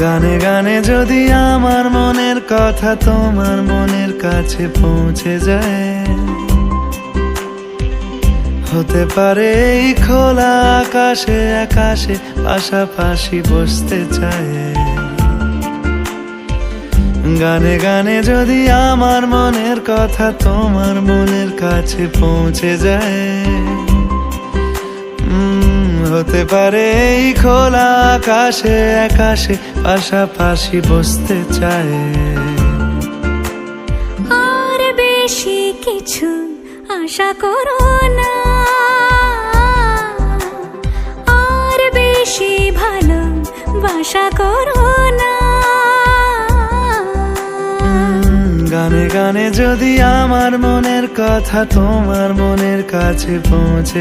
গানে গানে যদি আমার মনের কথা তোমার মনের কাছে পৌঁছে যায়, হতে পারে এই খোলা আকাশে আকাশে পাশাপাশি বসতে চায়। গানে গানে যদি আমার মনের কথা তোমার মনের কাছে পৌঁছে যায়, হতে পারে এই খোলা আকাশে আকাশে পাশাপাশি বসতে চায়। আর বেশি কিছু আশা করো না, আর বেশি ভালোবাসা করো না। গানে গানে যদি আমার মনের কথা তোমার মনের কাছে পৌঁছে